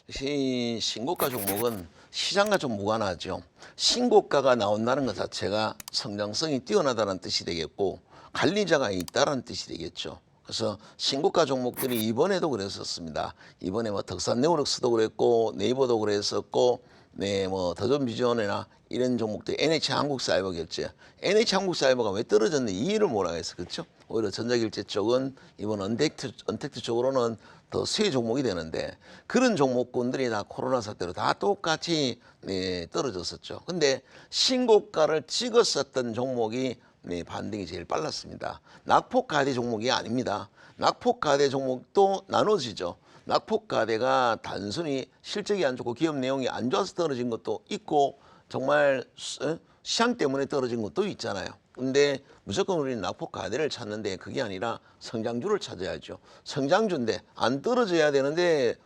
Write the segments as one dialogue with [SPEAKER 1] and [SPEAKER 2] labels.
[SPEAKER 1] 이 신고가 종목은 시장과 좀 무관하죠. 신고가가 나온다는 것 자체가 성장성이 뛰어나다는 뜻이 되겠고 관리자가 있다는 뜻이 되겠죠. 그래서 신고가 종목들이 이번에도 그랬었습니다. 이번에 뭐 덕산네오록스도 그랬고 네이버도 그랬었고 뭐 더존비전이나 이런 종목들 NH한국사이버겠죠. NH한국사이버가 왜 떨어졌는지 이해를 못하겠어. 그렇죠? 오히려 전자결제 쪽은 이번 언택트 쪽으로는 더 수혜 종목이 되는데 그런 종목군들이 다 코로나 사태로 다 똑같이 떨어졌었죠. 근데 신고가를 찍었었던 종목이 반등이 제일 빨랐습니다. 낙폭가대 종목이 아닙니다. 낙폭가대 종목도 나눠지죠. 낙폭가대가 단순히 실적이 안 좋고 기업 내용이 안 좋아서 떨어진 것도 있고 정말 시장 때문에 떨어진 것도 있잖아요. 근데 무조건 우리는 낙폭가대를 찾는데 그게 아니라 성장주를 찾아야죠. 성장주인데 안 떨어져야 되는데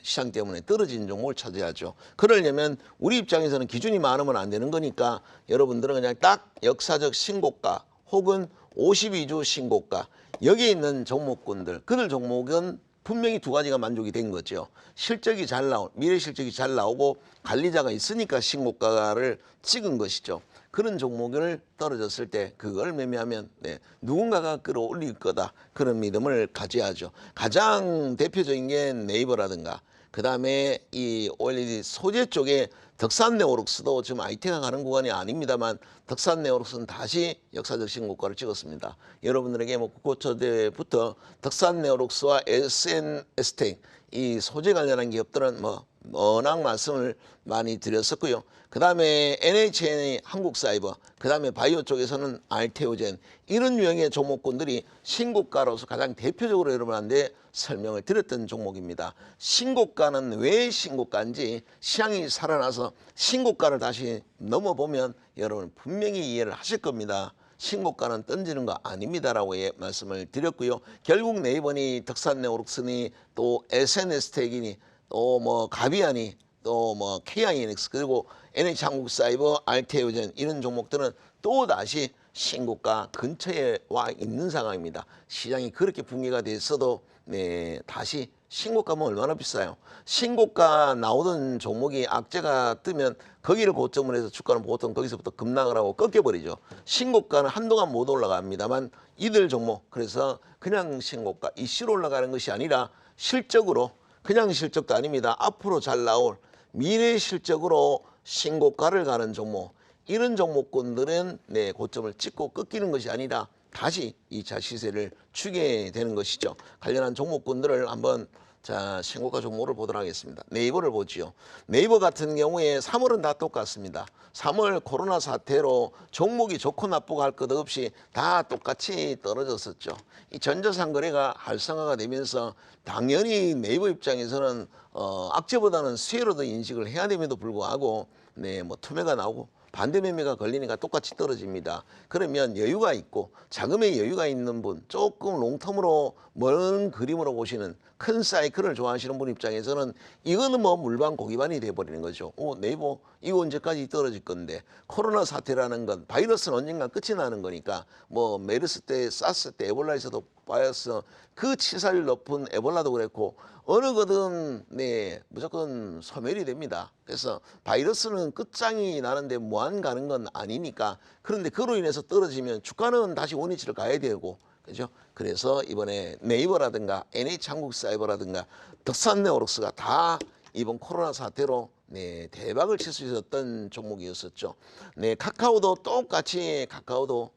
[SPEAKER 1] 시장 때문에 떨어진 종목을 찾아야죠. 그러려면 우리 입장에서는 기준이 많으면 안 되는 거니까 여러분들은 그냥 딱 역사적 신고가 혹은 52주 신고가 여기에 있는 종목군들 그들 종목은 분명히 두 가지가 만족이 된 거죠. 실적이 잘 나올 미래 실적이 잘 나오고 관리자가 있으니까 신고가를 찍은 것이죠. 그런 종목을 떨어졌을 때 그걸 매매하면 누군가가 끌어올릴 거다. 그런 믿음을 가져야죠. 가장 대표적인 게 네이버라든가 그다음에 이 OLED 소재 쪽에 덕산네오록스도 지금 IT가 가는 구간이 아닙니다만 덕산네오록스는 다시 역사적 신고가를 찍었습니다. 여러분들에게 뭐 국고초대부터 덕산네오록스와 SNS텍 이 소재 관련한 기업들은 뭐 워낙 말씀을 많이 드렸었고요. 그 다음에 NHN 한국사이버, 그 다음에 바이오 쪽에서는 알테오젠 이런 유형의 종목군들이 신고가로서 가장 대표적으로 여러분한테 설명을 드렸던 종목입니다. 신고가는 왜 신고가인지 시장이 살아나서 신고가를 다시 넘어보면 여러분 분명히 이해를 하실 겁니다. 신고가는 던지는 거 아닙니다라고 말씀을 드렸고요. 결국 네이버니 덕산네오록스니 또 SNS텍이니 또 뭐 가비안이 또 뭐 KINX 그리고 NH한국사이버, 알테오젠 이런 종목들은 또 다시 신고가 근처에 와 있는 상황입니다. 시장이 그렇게 붕괴가 됐어도 다시 신고가면 얼마나 비싸요. 신고가 나오던 종목이 악재가 뜨면 거기를 고점으로 해서 주가는 보통 거기서부터 급락을 하고 꺾여버리죠. 신고가는 한동안 못 올라갑니다만 이들 종목 그래서 그냥 신고가 이슈로 올라가는 것이 아니라 실적으로 그냥 실적도 아닙니다. 앞으로 잘 나올 미래 실적으로 신고가를 가는 종목 이런 종목군들은 고점을 찍고 꺾이는 것이 아니라 다시 2차 시세를 추게 되는 것이죠. 관련한 종목군들을 한번 신고가 종목을 보도록 하겠습니다. 네이버를 보지요. 네이버 같은 경우에 3월은 다 똑같습니다. 3월 코로나 사태로 종목이 좋고 나쁘고 할 것 없이 다 똑같이 떨어졌었죠. 이 전자상거래가 활성화가 되면서 당연히 네이버 입장에서는 악재보다는 수혜로 더 인식을 해야 됨에도 불구하고 뭐 투매가 나오고 반대 매매가 걸리니까 똑같이 떨어집니다. 그러면 여유가 있고 자금의 여유가 있는 분 조금 롱텀으로 먼 그림으로 보시는 큰 사이클을 좋아하시는 분 입장에서는 이거는 뭐 물반 고기반이 돼버리는 거죠. 네이버 이거 언제까지 떨어질 건데 코로나 사태라는 건 바이러스는 언젠가 끝이 나는 거니까 뭐 메르스 때 사스 때 에볼라에서도 바이러스 그 치사율 높은 에볼라도 그랬고 어느 거든 무조건 소멸이 됩니다. 그래서 바이러스는 끝장이 나는데 무한 가는 건 아니니까 그런데 그로 인해서 떨어지면 주가는 다시 원위치를 가야 되고 그죠? 그래서 이번에 네이버라든가 NH한국사이버라든가 덕산네오록스가 다 이번 코로나 사태로 대박을 칠 수 있었던 종목이었었죠. 카카오도 똑같이 카카오도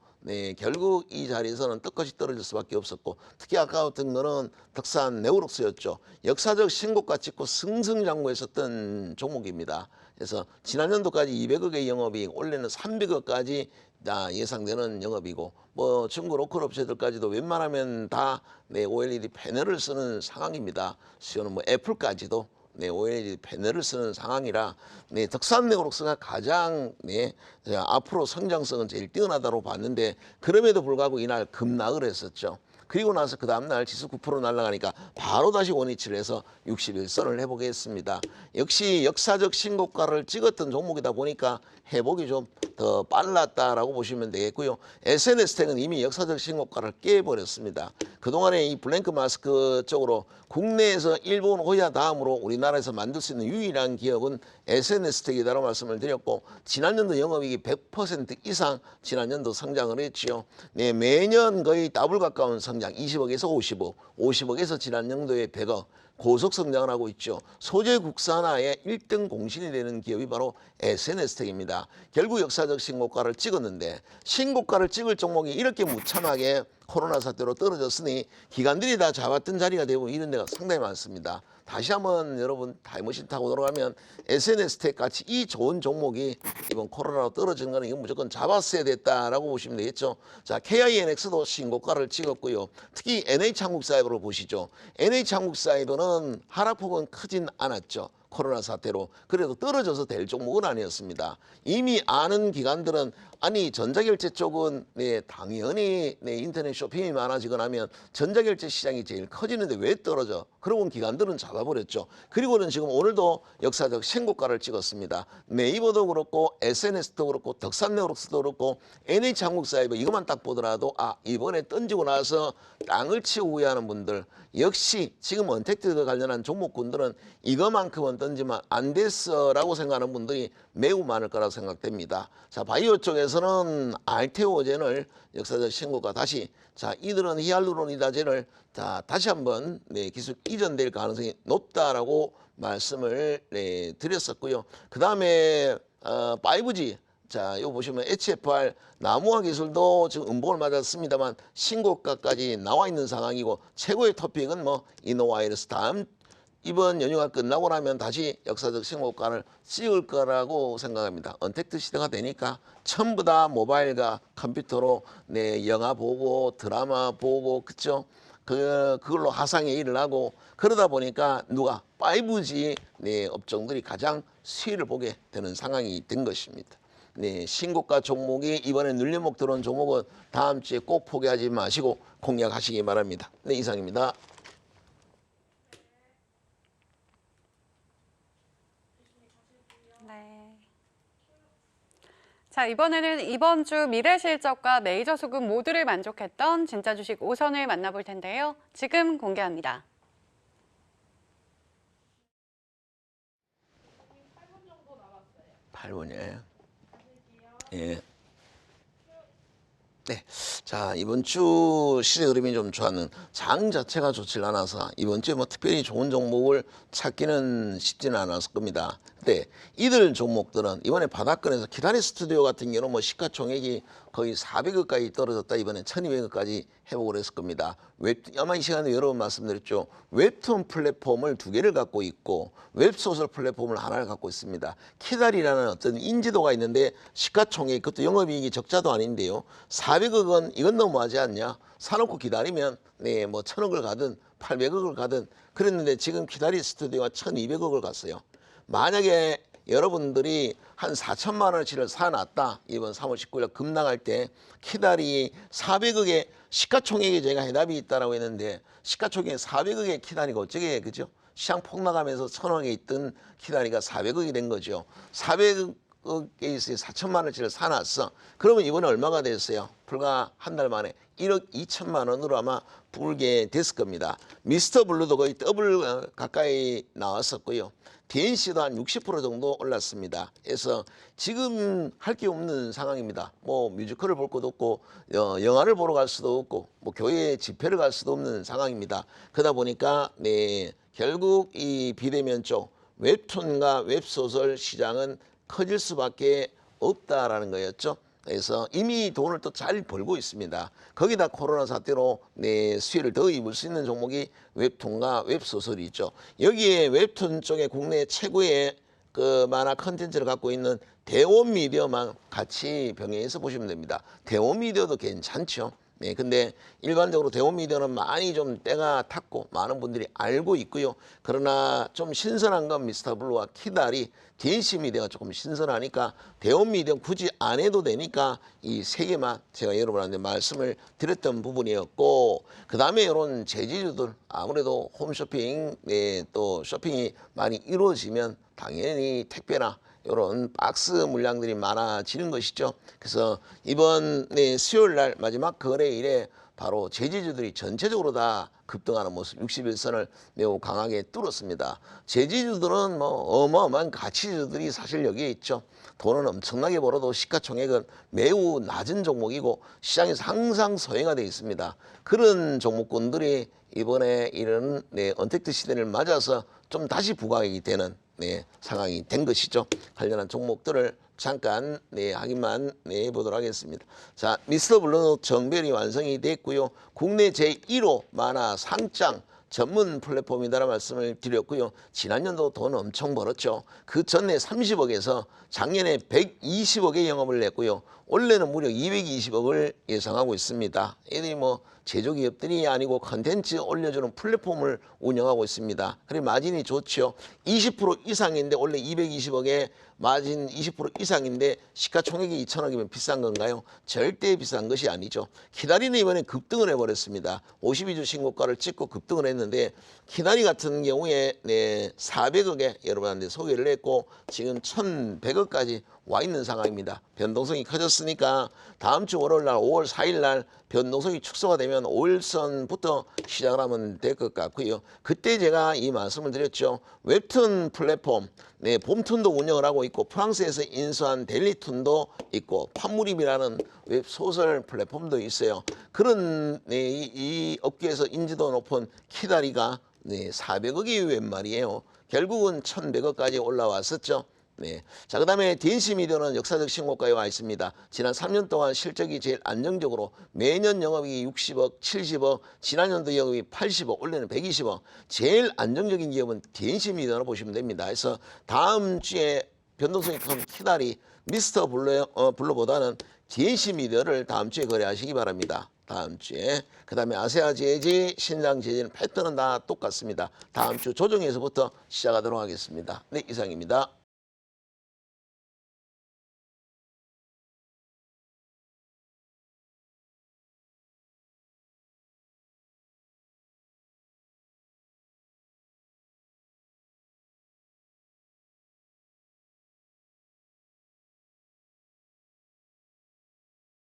[SPEAKER 1] 결국 이 자리에서는 끝까지 떨어질 수밖에 없었고 특히 아까 같은 거는 덕산네오록스였죠. 역사적 신고가 찍고 승승장구했었던 종목입니다. 그래서 지난 연도까지 200억의 영업이익 올해는 300억까지 예상되는 영업이고 뭐 중국 로컬 업체들까지도 웬만하면 다 OLED 패널을 쓰는 상황입니다. 수요는 뭐 애플까지도 OLED 패널을 쓰는 상황이라 덕산네오록스가 가장 앞으로 성장성은 제일 뛰어나다고 봤는데 그럼에도 불구하고 이날 급락을 했었죠. 그리고 나서 그 다음날 지수 9% 날아가니까 바로 다시 원위치를 해서 61선을 회복했습니다. 역시 역사적 신고가를 찍었던 종목이다 보니까 회복이 좀 더 빨랐다라고 보시면 되겠고요. SNS텍은 이미 역사적 신고가를 깨버렸습니다. 그동안에 이 블랭크 마스크 쪽으로 국내에서 일본, 호야 다음으로 우리나라에서 만들 수 있는 유일한 기업은 SNS텍이다라고 말씀을 드렸고, 지난년도 영업이익이 100% 이상 지난년도 성장을 했지요. 네, 매년 거의 더블 가까운 성장, 20억에서 50억, 50억에서 지난년도에 100억. 고속 성장을 하고 있죠. 소재 국산화의 1등 공신이 되는 기업이 바로 SNS텍입니다. 결국 역사적 신고가를 찍었는데, 신고가를 찍을 종목이 이렇게 무참하게 코로나 사태로 떨어졌으니 기관들이 다 잡았던 자리가 되고 이런 데가 상당히 많습니다. 다시 한번 여러분 타임머신 타고 돌아가면 SNS텍 같이 이 좋은 종목이 이번 코로나로 떨어진 거는 이건 무조건 잡았어야 됐다라고 보시면 되겠죠. 자, KINX도 신고가를 찍었고요. 특히 NH한국사이버를 보시죠. NH한국사이버는 하락폭은 크진 않았죠. 코로나 사태로. 그래도 떨어져서 될 종목은 아니었습니다. 이미 아는 기관들은 아니 전자결제 쪽은 네 당연히 네 인터넷 쇼핑이 많아지거나 하면 전자결제 시장이 제일 커지는데 왜 떨어져? 그러고 기관들은 잡아버렸죠. 그리고는 지금 오늘도 역사적 신고가를 찍었습니다. 네이버도 그렇고 SNS도 그렇고 덕산네트워크스도 그렇고 NH한국사이버 이것만 딱 보더라도 아 이번에 던지고 나서 땅을 치고 후회하는 분들, 역시 지금 언택트 관련한 종목군들은 이것만큼은 던지면 안 됐어라고 생각하는 분들이 매우 많을 거라고 생각됩니다. 자, 바이오 쪽에서는 알테오젠을 역사적 신고가 다시, 자 이들은 히알루론이다젠을 자 다시 한번 네, 기술 이전될 가능성이 높다라고 말씀을 네, 드렸었고요. 그 다음에 5G, 자, 이거 보시면 HFR 나무화 기술도 지금 음봉을 맞았습니다만 신고가까지 나와 있는 상황이고, 최고의 토픽은 뭐 이노와이러스 다음 이번 연휴가 끝나고 나면 다시 역사적 신고가를 찍을 거라고 생각합니다. 언택트 시대가 되니까 전부 다 모바일과 컴퓨터로 네, 영화 보고 드라마 보고 그쵸? 그걸로 하상의 일을 하고 그러다 보니까 누가 5G 네, 업종들이 가장 수혜를 보게 되는 상황이 된 것입니다. 네, 신고가 종목이 이번에 눌림목 들어온 종목은 다음 주에 꼭 포기하지 마시고 공략하시기 바랍니다. 네, 이상입니다.
[SPEAKER 2] 네. 자, 이번에는 이번 주 미래실적과 메이저 수급 모두를 만족했던 진짜 주식 5선을 만나볼 텐데요. 지금 공개합니다.
[SPEAKER 1] 8분이에요. 예. 네. 자, 이번 주 시세 흐름이 좀 좋았는, 장 자체가 좋질 않아서 이번 주에 뭐 특별히 좋은 종목을 찾기는 쉽지는 않았을 겁니다. 근데 이들 종목들은 이번에 바닥권에서 기다리 스튜디오 같은 경우는 뭐 시가총액이 거의 400억까지 떨어졌다. 이번에 1200억까지 회복을 했을 겁니다. 아마 이 시간에 여러 번 말씀드렸죠. 웹툰 플랫폼을 2개를 갖고 있고 웹소설 플랫폼을 하나를 갖고 있습니다. 키달이라는 어떤 인지도가 있는데 시가총액, 그것도 영업이익이 적자도 아닌데요. 400억은 이건 너무하지 않냐? 사놓고 기다리면 네, 뭐 1000억을 가든 800억을 가든 그랬는데 지금 키다리 스튜디오가 1200억을 갔어요. 만약에 여러분들이 한 4천만 원어치를 사놨다. 이번 3월 19일 급락할 때 키다리 400억의 시가총액에 제가 해답이 있다라고 했는데 시가총액 400억의 키다리가 어쩌게 그죠? 시장 폭락하면서 1000억에 있던 키다리가 400억이 된 거죠. 400억에 있어요. 4천만 원어치를 사놨어. 그러면 이번에 얼마가 됐어요? 불과 한 달 만에 1억 2천만 원으로 아마 불게 됐을 겁니다. 미스터 블루도 거의 더블 가까이 나왔었고요. DNC도 한 60% 정도 올랐습니다. 그래서 지금 할 게 없는 상황입니다. 뭐 뮤지컬을 볼 것도 없고 영화를 보러 갈 수도 없고 뭐 교회 집회를 갈 수도 없는 상황입니다. 그러다 보니까 네, 결국 이 비대면 쪽 웹툰과 웹소설 시장은 커질 수밖에 없다라는 거였죠. 그래서 이미 돈을 또 잘 벌고 있습니다. 거기다 코로나 사태로 네, 수혜를 더 입을 수 있는 종목이 웹툰과 웹소설이죠. 여기에 웹툰 쪽에 국내 최고의 그 만화 컨텐츠를 갖고 있는 대원미디어만 같이 병행해서 보시면 됩니다. 대원미디어도 괜찮죠. 네, 근데 일반적으로 대원미디어는 많이 좀 때가 탔고 많은 분들이 알고 있고요. 그러나 좀 신선한 건 미스터블루와 키다리, DNC 미디어가 조금 신선하니까 대원미디어 굳이 안 해도 되니까 이 세 개만 제가 여러분한테 말씀을 드렸던 부분이었고, 그 다음에 이런 제지주들 아무래도 홈쇼핑, 네, 또 쇼핑이 많이 이루어지면 당연히 택배나 이런 박스 물량들이 많아지는 것이죠. 그래서 이번 수요일 날 마지막 거래일에 바로 제지주들이 전체적으로 다 급등하는 모습 61선을 매우 강하게 뚫었습니다. 제지주들은 뭐 어마어마한 가치주들이 사실 여기에 있죠. 돈은 엄청나게 벌어도 시가총액은 매우 낮은 종목이고 시장에서 항상 소외가 되어 있습니다. 그런 종목군들이 이번에 이런 언택트 시대를 맞아서 좀 다시 부각이 되는 상황이 된 것이죠. 관련한 종목들을 잠깐 확인만 보도록 하겠습니다. 자, 미스터 블루 정별이 완성이 됐고요. 국내 제1호 만화 상장 전문 플랫폼이다라는 말씀을 드렸고요. 지난년도 돈 엄청 벌었죠. 그 전에 30억에서 작년에 120억의 영업을 냈고요. 올해는 무려 220억을 예상하고 있습니다. 얘들이 뭐 제조기업들이 아니고 컨텐츠 올려주는 플랫폼을 운영하고 있습니다. 그리고 마진이 좋죠. 20% 이상인데 원래 220억에 마진 20% 이상인데 시가총액이 2천억이면 비싼 건가요? 절대 비싼 것이 아니죠. 키다리는 이번에 급등을 해버렸습니다. 52주 신고가를 찍고 급등을 했는데 키다리 같은 경우에 400억에 여러분한테 소개를 했고 지금 1,100억까지 와 있는 상황입니다. 변동성이 커졌으니까 다음 주 월요일 날 5월 4일 날 변동성이 축소가 되면 5일선부터 시작을 하면 될 것 같고요. 그때 제가 이 말씀을 드렸죠. 웹툰 플랫폼, 봄툰도 운영을 하고 있고 프랑스에서 인수한 델리툰도 있고 판무림이라는 웹소설 플랫폼도 있어요. 그런 이 업계에서 인지도 높은 키다리가 400억이 웬 말이에요. 결국은 1,100억까지 올라왔었죠. 네. 자, 그 다음에 DNC 미디어는 역사적 신고가에 와 있습니다. 지난 3년 동안 실적이 제일 안정적으로 매년 영업이익이 60억, 70억, 지난년도 영업이 80억, 올해는 120억. 제일 안정적인 기업은 DNC 미디어로 보시면 됩니다. 그래서 다음 주에 변동성이 큰 키다리, 미스터 블루보다는 DNC 미디어를 다음 주에 거래하시기 바랍니다. 다음 주에. 그 다음에 아세아 제지, 신장 제지는 패턴은 다 똑같습니다. 다음 주 조정에서부터 시작하도록 하겠습니다. 네, 이상입니다.